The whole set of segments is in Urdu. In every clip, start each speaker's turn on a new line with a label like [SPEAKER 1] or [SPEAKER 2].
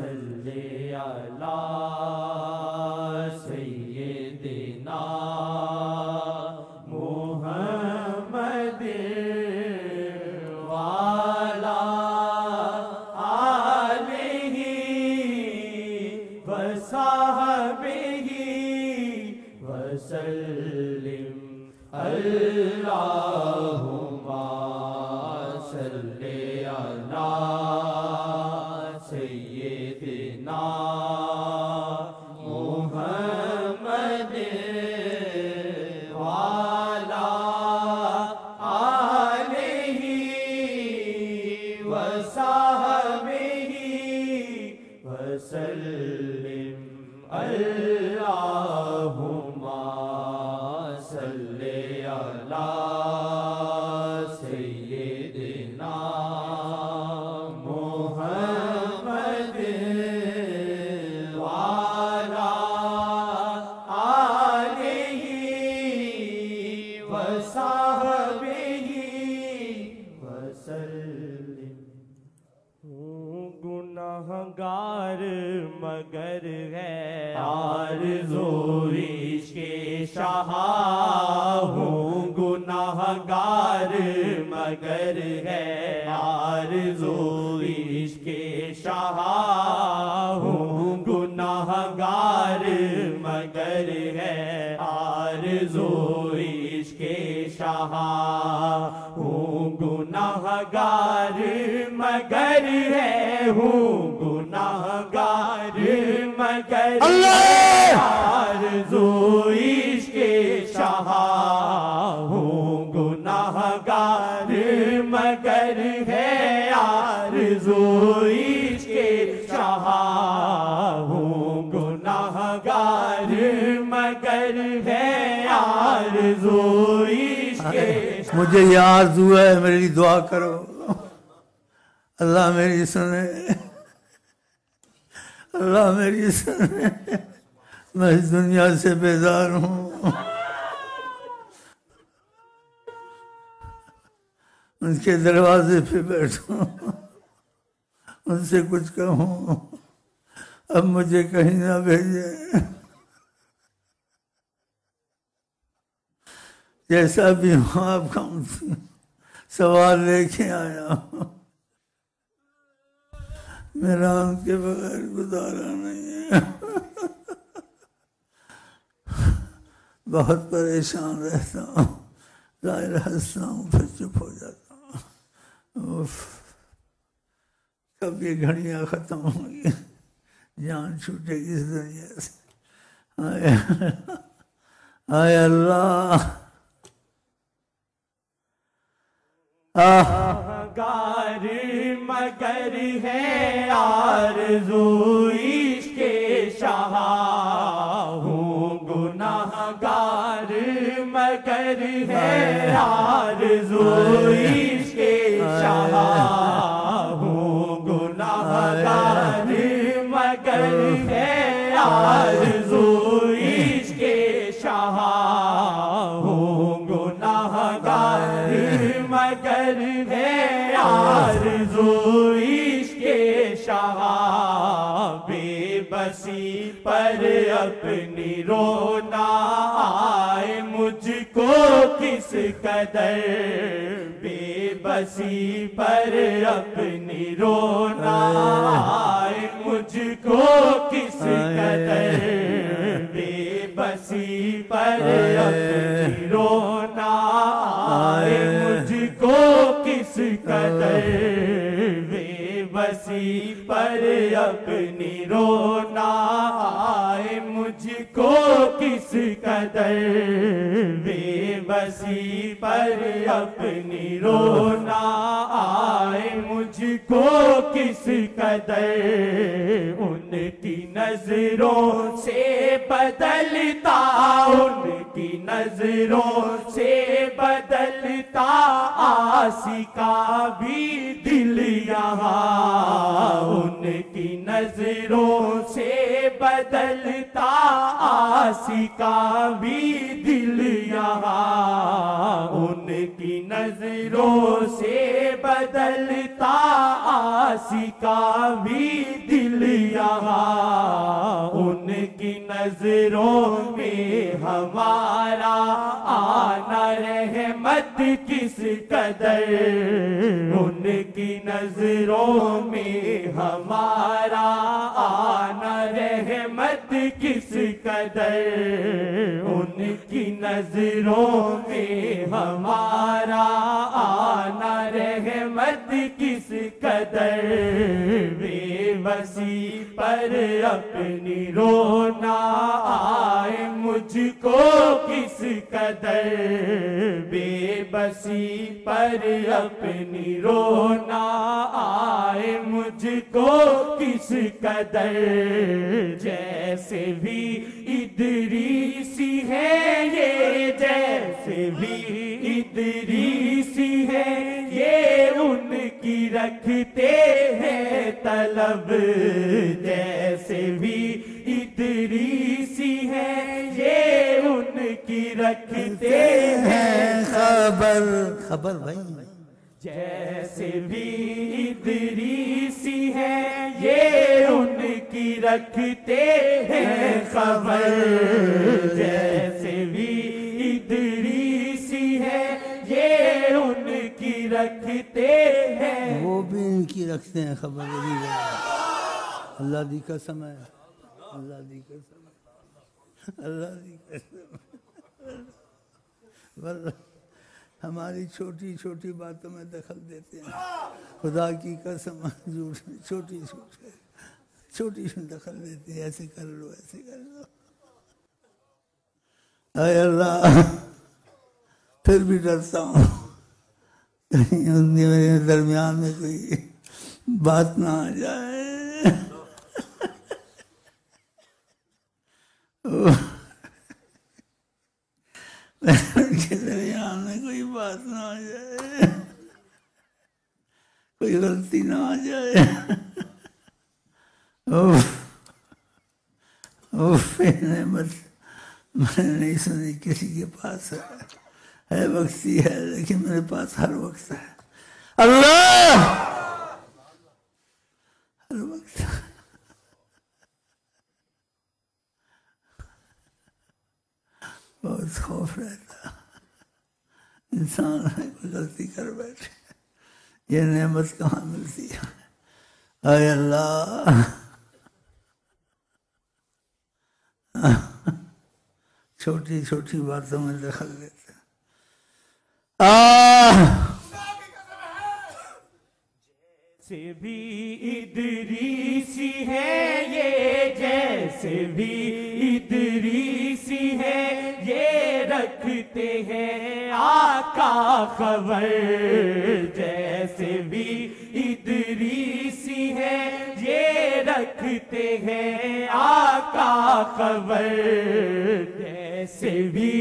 [SPEAKER 1] صلی علی سیدنا محمد وعلی آلہ وصحبہ وسلم اللہم صلی علی سیدنا محمد وعلی آلہ وصحبہ وسلم اللہم صلی علی سیدنا محمد وعلی آلہ وصحبہ وسلم۔ ہوں گنہگار مگر ہے آرزو عشق شاہ، ہوں گنہگار مگر ہے آرزو عشق شاہ، ہوں گنہگار مگر ہے آرزو عشق شاہ، ہوں گنہگار مگر ہے، ہوں گنہگار مگر آرزو عشق شاہ، ہوں گنہگار مگر ہے آرزو عشق شاہ، ہوں گنہگار مگر ہے آرزو عشق شاہ۔
[SPEAKER 2] مجھے یہ آرزو ہے، میرے لیے دعا کرو، اللہ میری سنے، اللہ میری سنے، میں اس دنیا سے بیزار ہوں، ان کے دروازے پہ بیٹھوں، ان سے کچھ کہوں، اب مجھے کہیں نہ بھیجے، جیسا بھی ہوں آپ کا سوال لے کے آیا ہوں، میرا ان کے بغیر گزارا نہیں ہے، بہت پریشان رہتا ہوں، ظاہر ہنستا ہوں پھر چپ ہو جاتا ہوں، کب یہ گھڑیاں ختم ہوں گی، جان چھوٹے گی اس دنیا سے، آئے اللہ
[SPEAKER 1] گنہگار مگر ہے آرزو عشق شاہ، ہوں گنہگار مگر ہے آرزو عشق شاہ، ہوں گنہگار مگر ہے آرزو عشق شاہ، ہوں گنہگار مگر ہے آرزو عشق شاہ، بے بسی پر اپنی رونا آئے مجھ کو کس قدر، بے بسی پر اپنی رونا آئے مجھ کو کس قدر، بے بسی پر اپنی رونا آئے مجھ کو کس قدر، بے بسی پر اپنی رونا آئے مجھ کو کس قدر، بے بسی پر اپنی رونا آئے مجھ کو کس قدر، ان کی نظروں سے بدلتا، ان کی نظروں سے بدلتا آسی کا بھی دل یہاں، ان کی نظروں سے بدلتا آسی کا بھی دل یہاں، ان کی نظروں سے بدلتا آسی کا بھی دل یہاں، ان کی نظروں میں ہمارا آنا رحمت کس قدر، ان کی نظروں میں ہمارا آنا رحمت کس قدر، ان کی نظروں میں ہمارا آنا رحمت کس قدر، بے بسی پر اپنی رونا آئے مجھ کو کس قدر، بے بسی پر اپنی رونا آئے مجھ کو کس قدر، جیسے بھی ادریسی ہے یہ، جیسے بھی ادریسی ہے یہ، ان کی رکھتے ہیں طلب، جیسے بھی ادریسی ہے یہ، ان کی رکھتے ہیں
[SPEAKER 2] خبر خبر بھائی،
[SPEAKER 1] جیسے بھی ادریسی ہے یہ، ان کی رکھتے ہیں خبر، جیسے بھی ادریسی ہے یہ، ان کی رکھتے ہیں،
[SPEAKER 2] وہ بھی ان کی رکھتے ہیں خبر۔ اللہ دی قسم ہے، اللہ دی قسم، اللہ دی قسم، ہماری چھوٹی چھوٹی باتوں میں دخل دیتے ہیں، خدا کی قسم چھوٹی چھوٹی دخل دیتے ہیں، ایسے کر لو ایسے کر لو، اے اللہ پھر بھی ڈرتا ہوں کہیں ان میرے درمیان میں کوئی بات نہ آ جائے، ان کے درمیان میں کوئی بات نہ آ جائے، کوئی غلطی نہ آ جائے، نعمت میں نے نہیں سنی کسی کے پاس ہے وقتی ہے، لیکن میرے پاس ہر وقت ہے، اللہ ہر وقت، بہت خوف رہتا انسان کوئی غلطی کر بیٹھے، یہ نعمت کہاں ملتی ہے، اے اللہ چھوٹی چھوٹی باتوں میں دخل دیتے،
[SPEAKER 1] جیسے بھی ادریسی ہے یہ، جیسے بھی ادریسی ہے یہ، رکھتے ہیں آقا خبر، جیسے بھی ادریسی ہے یہ، رکھتے ہیں آقا خبر، جیسے بھی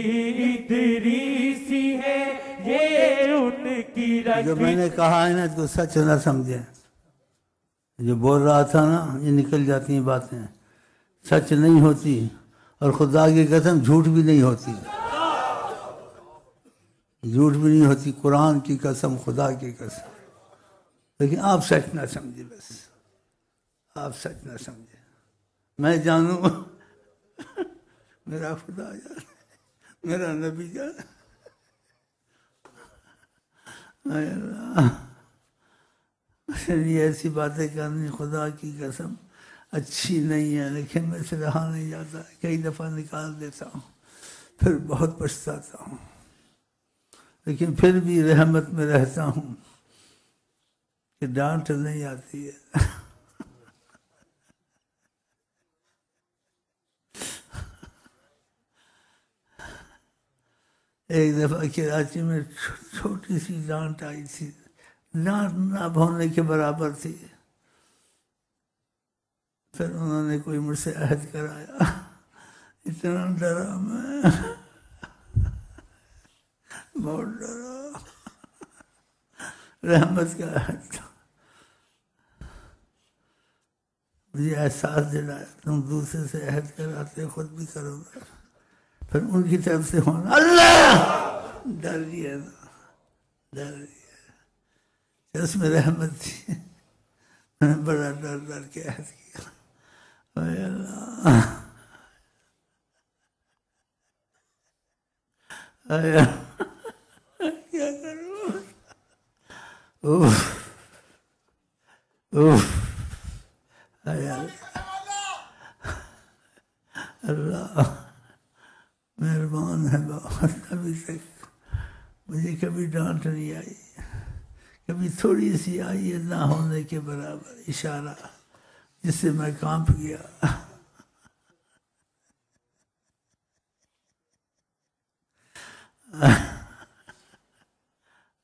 [SPEAKER 1] ادریسی ہے یہ، ان کی
[SPEAKER 2] جو میں نے کہا ہے نا تو سچ نہ سمجھے، جو بول رہا تھا نا یہ نکل جاتی ہیں باتیں، سچ نہیں ہوتی، اور خدا کی قسم جھوٹ بھی نہیں ہوتی، جھوٹ بھی نہیں ہوتی، قرآن کی قسم خدا کی قسم، لیکن آپ سچ نہ سمجھے، بس آپ سچ نہ سمجھے، میں جانوں میرا خدا جانے، میرا نبی جانے، اے اللہ یہ ایسی باتیں کرنی خدا کی قسم اچھی نہیں ہے، لیکن میں سے رہا نہیں جاتا، کئی دفعہ نکال دیتا ہوں، پھر بہت پچھتاتا ہوں، لیکن پھر بھی رحمت میں رہتا ہوں کہ ڈانٹ نہیں آتی ہے، ایک دفعہ کراچی میں چھوٹی سی ڈانٹ آئی تھی، ڈانٹ نہ ہونے کے برابر تھی، پھر انہوں نے کوئی مجھ سے عہد کرایا، اتنا ڈرا میں، بہت ڈرا، رحمت کا عہد تھا، مجھے احساس دلایا تم دوسرے سے عہد کراتے خود بھی کرو گا، پھر ان کی طرف سے ہونا، اللہ ڈر لیا نا، ڈر اس میں رحمت تھی. میں نے بڑا ڈر ڈر کے عہد کیا اے اللہ کیا کروں. اللہ مہربان ہے بہت. ابھی تک مجھے کبھی ڈانٹ نہیں آئی, کبھی تھوڑی سی آئی ہے نہ ہونے کے برابر اشارہ جس سے میں کانپ گیا.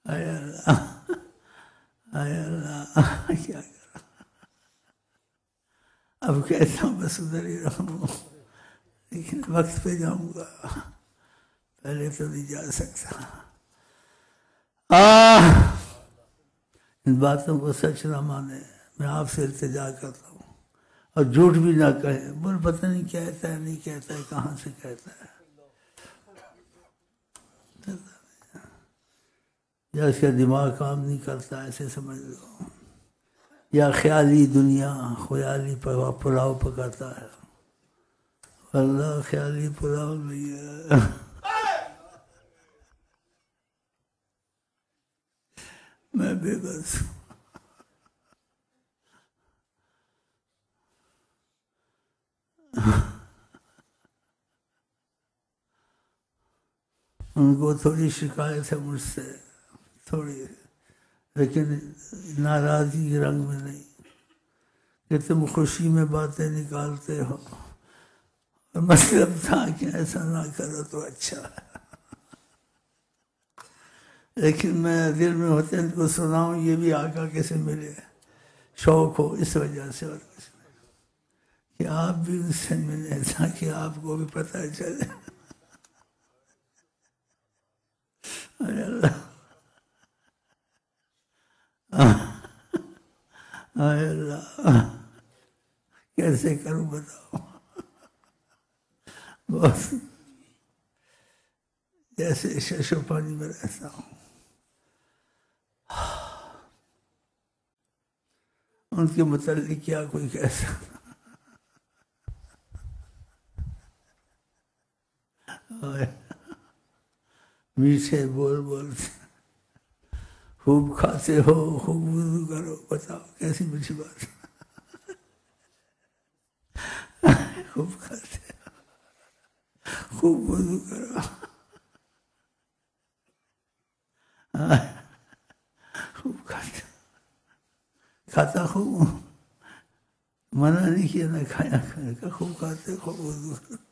[SPEAKER 2] اے اللہ اے اللہ کیا کروں. اب کہتا ہوں بس ادھر ہی رہوں, لیکن وقت پہ جاؤں گا, پہلے تو نہیں جا سکتا. ان باتوں کو سچ نہ مانے, میں آپ سے التجا کرتا ہوں, اور جھوٹ بھی نہ کہے. بول پتہ نہیں کہتا ہے نہیں کہتا ہے, کہاں سے کہتا ہے, یا اس کا دماغ کام نہیں کرتا ایسے سمجھ لو, یا خیالی دنیا خیالی پلاؤ پکاتا ہے. اللہ خیالی پلاؤ نہیں ہے. میں بے بس ہوں. ان کو تھوڑی شکایت ہے مجھ سے, تھوڑی, لیکن ناراضگی کے رنگ میں نہیں, کہ تم خوشی میں باتیں نکالتے ہو, اور مطلب تھا کہ ایسا نہ کرو تو اچھا ہے. لیکن میں دل میں ہوتے ان کو سناؤں یہ بھی آقا کیسے ملے, شوق ہو اس وجہ سے, اور کچھ نہیں, کہ آپ بھی ان سے ملیں تاکہ آپ کو بھی پتہ چلے. اے اللہ اے اللہ کیسے کروں بتاؤ. بہت جیسے شش و پانی میں رہتا ہوں. ان کے متعلق کیا کوئی کہہ سکتا. میٹھے بول بولتے, خوب کھاتے ہو, خوب وضو کرو, بتاؤ کیسی میٹھی بات. خوب کھاتے ہو, خوب وضو کرو, خوب کھاتا خوب, منع نہیں کیا نہ کھایا کھانے کا, خوب کھاتے خوب وضو کرو.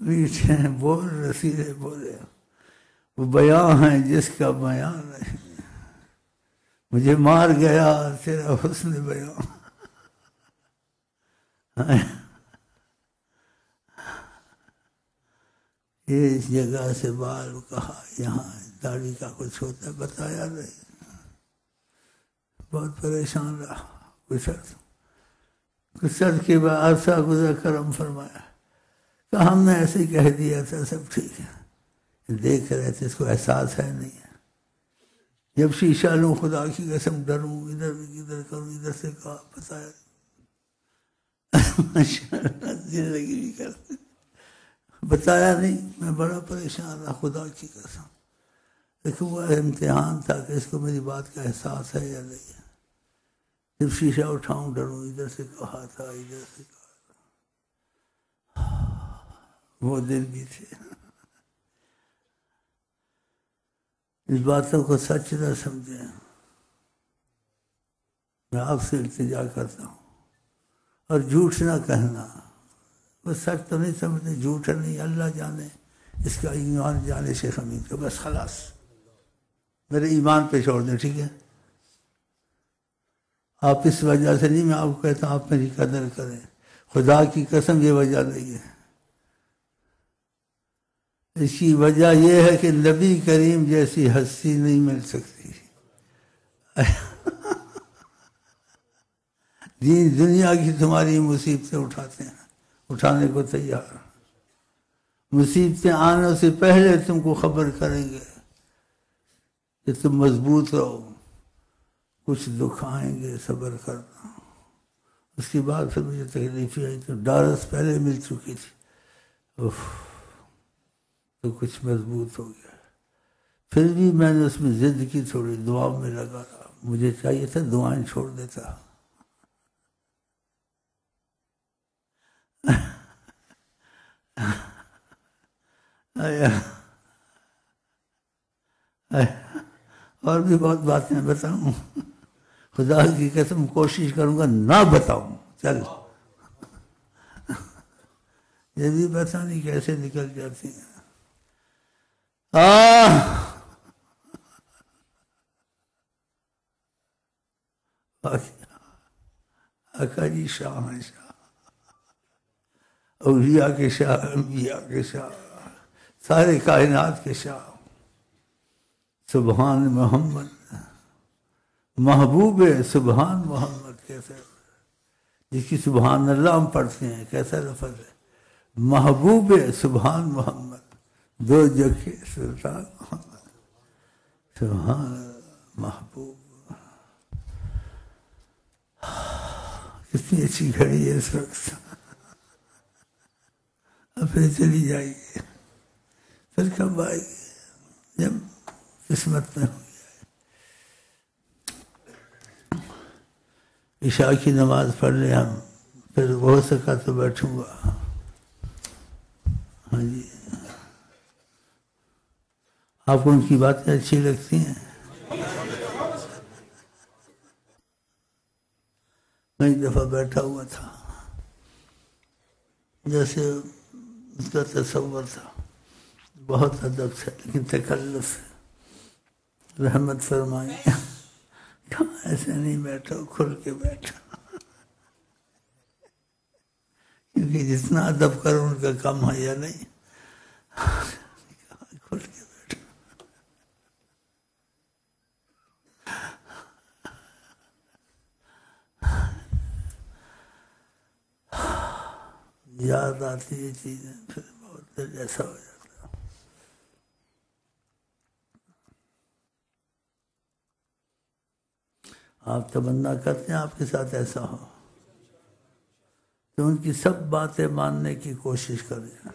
[SPEAKER 2] میٹھے ہیں بول رسیلے بولے, وہ بیان ہے جس کا بیان نہیں. مجھے مار گیا تیرا حسن بیان. اس جگہ سے بال کہا, یہاں داڑھی کا کچھ ہوتا ہے بتایا نہیں. بہت پریشان رہا. کچھ عرص کے بعد عرصہ گزر کرم فرمایا کہ ہم نے ایسے ہی کہہ دیا تھا, سب ٹھیک ہے. دیکھ رہے تھے, اس کو احساس ہے نہیں ہے. جب شیشہ لوں خدا کی قسم ڈروں, ادھر کروں, ادھر سے کہا بتایا. زندگی بھی کرتے بتایا نہیں. میں بڑا پریشان رہا خدا کی قسم. لیکن وہ امتحان تھا کہ اس کو میری بات کا احساس ہے یا نہیں ہے. جب شیشہ اٹھاؤں ڈروں, ادھر سے کہا تھا, ادھر سے کہا تھا. وہ دن بھی تھے. اس باتوں کو سچ نہ سمجھیں. میں آپ سے التجا کرتا ہوں, اور جھوٹ نہ کہنا. وہ سچ تو نہیں سمجھتے, جھوٹ نہیں, اللہ جانے اس کا ایمان جانے شیخ امین کا. بس خلاص میرے ایمان پہ چھوڑ دیں, ٹھیک ہے. آپ اس وجہ سے نہیں, میں آپ کو کہتا ہوں آپ میری قدر کریں. خدا کی قسم یہ وجہ نہیں ہے. اس کی وجہ یہ ہے کہ نبی کریم جیسی ہستی نہیں مل سکتی. دین دنیا کی تمہاری مصیبتیں اٹھاتے ہیں, اٹھانے کو تیار. مصیبتیں آنے سے پہلے تم کو خبر کریں گے, کہ تم مضبوط رہو، کچھ دکھ آئیں گے، صبر کرنا۔ اس کے بعد پھر مجھے تکلیف آئی تو ڈارس پہلے مل چکی تھی، تو کچھ مضبوط ہو گیا۔ پھر بھی میں نے اس میں ضد کی، تھوڑی دعا میں لگا رہا، مجھے چاہیے تھا دعائیں چھوڑ دیتا۔ اور بھی بہت باتیں بتاؤں، خدا کی قسم کوشش کروں گا نہ بتاؤں، چل یہ بھی پتہ نہیں کیسے نکل جاتی ہیں۔ آقا جی شاہ ہیں، شاہ اولیاء کے شاہ، انبیاء کے شاہ، سارے کائنات کے شاہ، سبحان محمد، محبوب سبحان محمد۔ کیسے جس کی سبحان اللہ ہم پڑھتے ہیں، کیسا لفظ ہے، محبوب سبحان محمد، دو جگ کے سلطان محمد، سبحان محبوب۔ کتنی اچھی گھڑی ہے اس وقت، اب پھر چلی جائے گی، پھر کب آئے گی، جب قسمت میں ہو گیا۔ عشاء کی نماز پڑھ لیں ہم، پھر ہو سکا تو بیٹھوں گا۔ ہاں جی، آپ کو ان کی باتیں اچھی لگتی ہیں؟ میں ایک دفعہ بیٹھا ہوا تھا، جیسے اس کا تصور تھا، بہت ادب سے لیکن تکلف سے، رحمت فرمائیں، کہاں ایسے نہیں بیٹھا، کھل کے بیٹھا، کیونکہ جتنا ادب کرو ان کا کم ہے یا نہیں، کھل کے بیٹھا۔ یاد آتی یہ چیزیں، پھر بہت دل ایسا ہو جاتا۔ آپ تمنا کرتے ہیں آپ کے ساتھ ایسا ہو، تو ان کی سب باتیں ماننے کی کوشش کریں،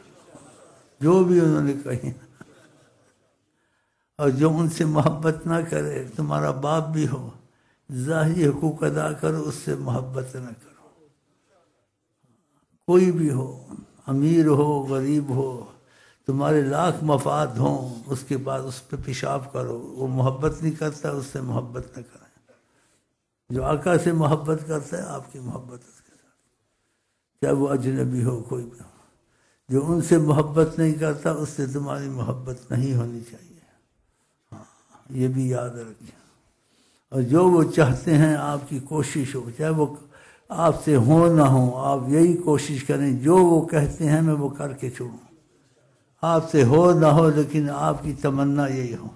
[SPEAKER 2] جو بھی انہوں نے کہی، اور جو ان سے محبت نہ کرے، تمہارا باپ بھی ہو، ظاہری حقوق ادا کرو، اس سے محبت نہ کرو، کوئی بھی ہو، امیر ہو غریب ہو، تمہارے لاکھ مفاد ہوں، اس کے بعد اس پہ پیشاب کرو، وہ محبت نہیں کرتا، اس سے محبت نہ کریں۔ جو آقا سے محبت کرتا ہے، آپ کی محبت اس کے ساتھ، چاہے وہ اجنبی ہو، کوئی بھی ہو۔ جو ان سے محبت نہیں کرتا، اس سے تمہاری محبت نہیں ہونی چاہیے، ہاں یہ بھی یاد رکھیں۔ اور جو وہ چاہتے ہیں آپ کی کوشش ہو، چاہے وہ آپ سے ہو نہ ہو، آپ یہی کوشش کریں جو وہ کہتے ہیں میں وہ کر کے چھوڑوں، آپ سے ہو نہ ہو لیکن آپ کی تمنا یہی ہو،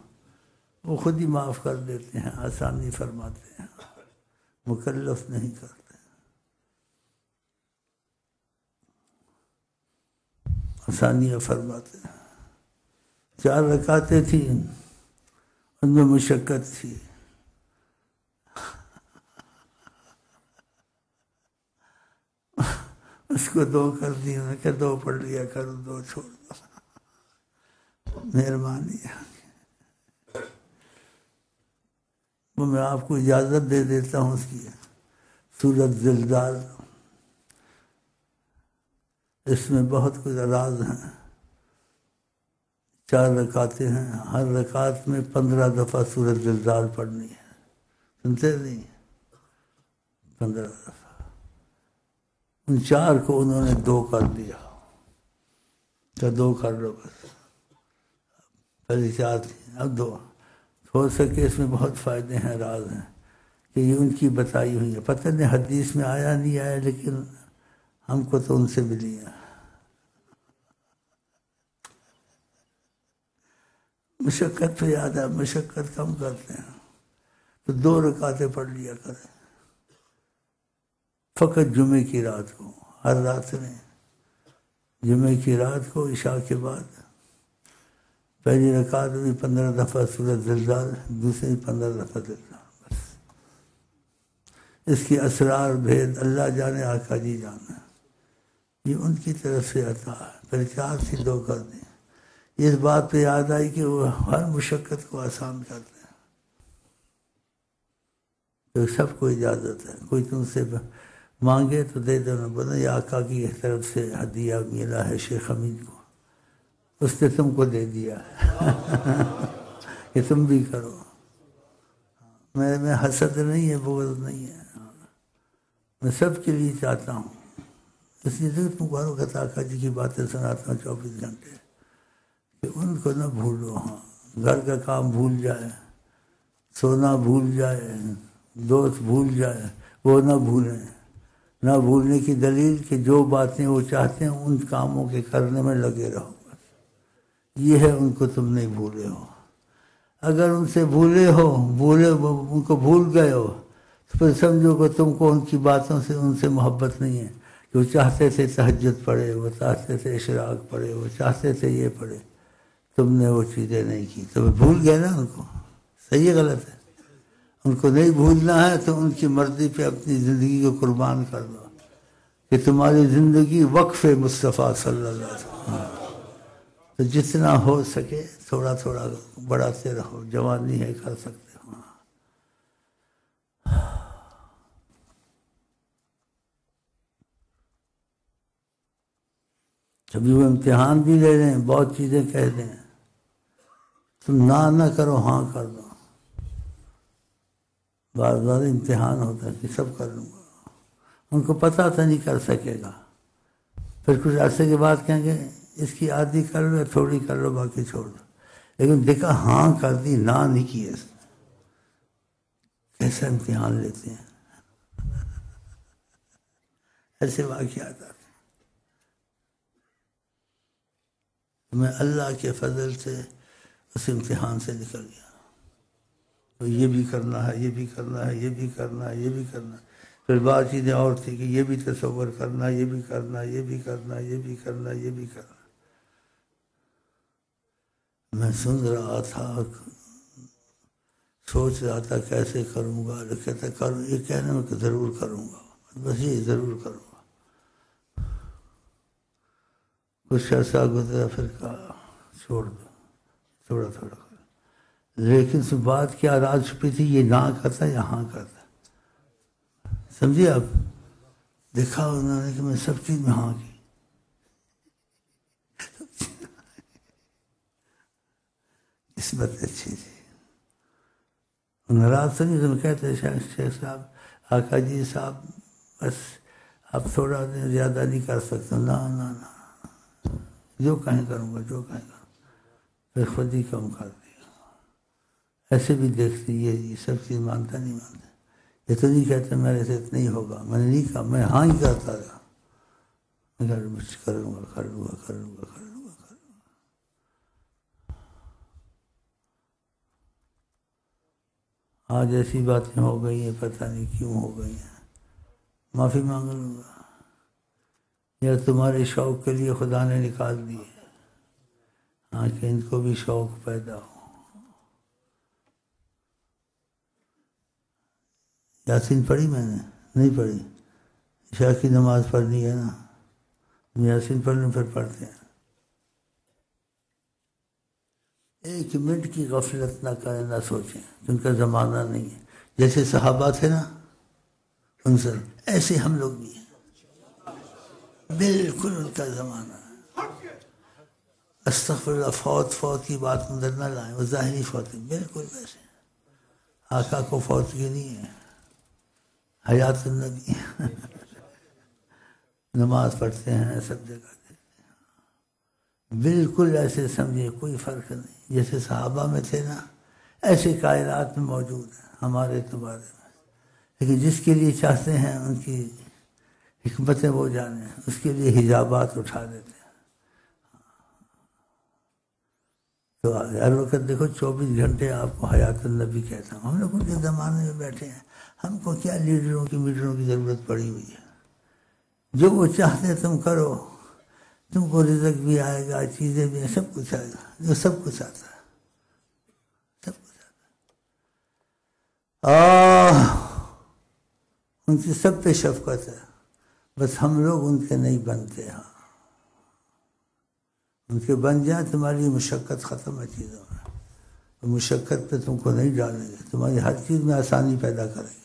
[SPEAKER 2] وہ خود ہی معاف کر دیتے ہیں، آسانی فرماتے ہیں، مکلف نہیں کرتے، آسانیاں فرماتے ہیں۔ 4 رکعتیں تھیں، ان میں مشقت تھی، اس کو 2 کر دی، انہوں نے کہا 2 پڑھ لیا کرو، 2 چھوڑ دو، مہربانی ہے۔ وہ میں آپ کو اجازت دے دیتا ہوں اس کی، سورۃ زلزال، اس میں بہت کچھ راز ہیں۔ 4 رکعتیں ہیں، ہر رکعت میں 15 دفعہ سورۃ زلزال پڑھنی ہے، سنتے نہیں؟ 15 دفعہ، ان 4 کو انہوں نے 2 کر دیا، کہ 2 کر لو بس، پہلے 4 تھی اب 2، ہو سکے اس میں بہت فائدے ہیں، راز ہیں کہ یہ ان کی بتائی ہوئی ہے، پتہ نہیں حدیث میں آیا نہیں آیا، لیکن ہم کو تو ان سے ملی ہے۔ مشقت پہ یاد ہے، مشقت کم کرتے ہیں، تو 2 رکعتیں پڑھ لیا کریں، فقط جمعے کی رات کو، ہر رات نہیں، جمعے کی رات کو عشاء کے بعد پہلی رکعت میں 15 دفعہ سورۃ زلزال، دوسری 15 دفعہ زلزال، بس۔ اس کی اسرار بھید اللہ جانے، آقا جی جانا، یہ ان کی طرف سے عطا ہے۔ پھر 4 سے 2 کر دیں۔ اس بات پہ یاد آئی کہ وہ ہر مشقت کو آسان کرتے ہیں، تو سب کو اجازت ہے۔ کوئی تم سے مانگے تو دے دو، بنا یہ آقا کی طرف سے ہدیہ ملا ہے شیخ حمید کو، اس نے تم کو دے دیا کہ تم بھی کرو۔ میں حسد نہیں ہے، بغض نہیں ہے، میں سب کے لیے چاہتا ہوں۔ اس لیے تو تم کو کہتا آقا جی کی باتیں سناتا ہوں 24 گھنٹے، کہ ان کو نہ بھولو۔ ہاں، گھر کا کام بھول جائے، سونا بھول جائے، دوست بھول جائے، وہ نہ بھولیں۔ نہ بھولنے کی دلیل کہ جو باتیں وہ چاہتے ہیں ان کاموں کے کرنے میں لگے رہو، یہ ہے ان کو تم نہیں بھولے ہو۔ اگر ان سے بھولے ہو، ان کو بھول گئے ہو، تو پھر سمجھو کہ تم کو ان کی باتوں سے ان سے محبت نہیں ہے۔ وہ چاہتے تھے تہجد پڑھے، وہ چاہتے تھے اشراق پڑھے، وہ چاہتے تھے یہ پڑھے، تم نے وہ چیزیں نہیں کی، تو بھول گئے نا ان کو۔ صحیح ہے غلط ہے؟ ان کو نہیں بھولنا ہے تو ان کی مرضی پہ اپنی زندگی کو قربان کر دو، کہ تمہاری زندگی وقف مصطفیٰ صلی اللہ علیہ وسلم۔ تو جتنا ہو سکے تھوڑا تھوڑا بڑھاتے رہو، جوانی ہے کر سکتے ہو۔ کبھی وہ امتحان بھی لے لیں، بہت چیزیں کہہ دیں، تم نہ کرو، ہاں کر دو۔ بار بار امتحان ہوتا ہے کہ سب کر لوں گا، ان کو پتہ تھا نہیں کر سکے گا، پھر کچھ عرصے کے بعد کہیں گے اس کی آدھی کر لو، تھوڑی کر لو، باقی چھوڑ دو۔ لیکن دیکھا ہاں کر دی، نہ نہیں کی اس نے۔ کیسا امتحان لیتے ہیں، ایسے واقعات آتے ہیں۔ میں اللہ کے فضل سے اس امتحان سے نکل گیا، تو یہ بھی کرنا ہے، یہ بھی کرنا ہے، یہ بھی کرنا ہے، یہ بھی کرنا ہے۔ پھر بات چیزیں اور تھی کہ یہ بھی تصور کرنا، یہ بھی کرنا، یہ بھی کرنا، یہ بھی کرنا، یہ بھی کرنا۔ میں سن رہا تھا، سوچ رہا تھا کیسے کروں گا، کہتا کروں، یہ کہنے میں کہ ضرور کروں گا، بس یہ ضرور کروں گا۔ کچھ عرصہ گزرا، پھر کہا چھوڑ دو، تھوڑا تھوڑا کر۔ لیکن اس بات کی راز چھپی تھی، یہ نہ کرتا یا ہاں کرتا، سمجھے آپ؟ دیکھا انہوں نے کہ میں سب چیز میں ہاں کی۔ قسمت اچھی تھی۔ ناراض تو نہیں، تم کہتے شیخ صاحب، آقا جی صاحب، بس آپ تھوڑا زیادہ نہیں کر سکتے، نہ نہ نہ، جو کہیں کروں گا، جو کہیں کروں گا۔ پھر خود ہی کم کر دیا۔ ایسے بھی دیکھتی یہ سب چیز مانتا نہیں مانتا، یہ تو نہیں کہتے میرے سے نہیں ہوگا، میں نے نہیں کہا، میں ہاں ہی کرتا رہا، میں کروں گا، کر لوں گا، کر لوں گا، کر لوں گا، کر لوں گا۔ آج ایسی باتیں ہو گئی ہیں، پتہ نہیں کیوں ہو گئی ہیں، معافی مانگ لوں گا، یا تمہارے شوق کے لیے خدا نے نکال دیے، ہاں کہ ان کو بھی شوق پیدا ہو۔ یاسین پڑھی میں نے؟ نہیں پڑھی، عشاء کی نماز پڑھنی ہے نا، یاسین پڑھ لیں، پھر پڑھتے ہیں۔ ایک منٹ کی غفلت نہ کریں، نہ سوچیں کہ ان کا زمانہ نہیں ہے۔ جیسے صحابہ تھے نا ان سے، ایسے ہم لوگ بھی ہیں، بالکل ان کا زمانہ ہے۔ استغفر اللہ، فوت کی بات اندر نہ لائیں، وہ ظاہری فوت ہے، بالکل ویسے آقا کو فوت کی نہیں ہے، حیات النبی نماز پڑھتے ہیں، سب جگہ دیتے ہیں، بالکل ایسے سمجھے، کوئی فرق نہیں۔ جیسے صحابہ میں تھے نا، ایسے کائنات میں موجود ہیں ہمارے اعتبار میں، لیکن جس کے لیے چاہتے ہیں ان کی حکمتیں وہ جانیں، اس کے لیے حجابات اٹھا دیتے ہیں۔ تو ہر وقت دیکھو 24 گھنٹے آپ کو حیات النبی کہتا ہوں۔ ہم لوگ ان کے زمانے میں بیٹھے ہیں، ہم کو کیا لیڈروں کی میڈروں کی ضرورت پڑی ہوئی ہے؟ جو وہ چاہتے تم کرو، تم کو رزق بھی آئے گا، چیزیں بھی، سب کچھ آئے گا، جو سب کچھ آتا ہے، سب کچھ آتا ہے۔ ان کی سب پہ شفقت ہے، بس ہم لوگ ان کے نہیں بنتے۔ ہاں ان کے بن جائیں، تمہاری مشقت ختم ہے چیزوں میں، مشقت پہ تم کو نہیں ڈالیں گے، تمہاری ہر چیز میں آسانی پیدا کریں گے۔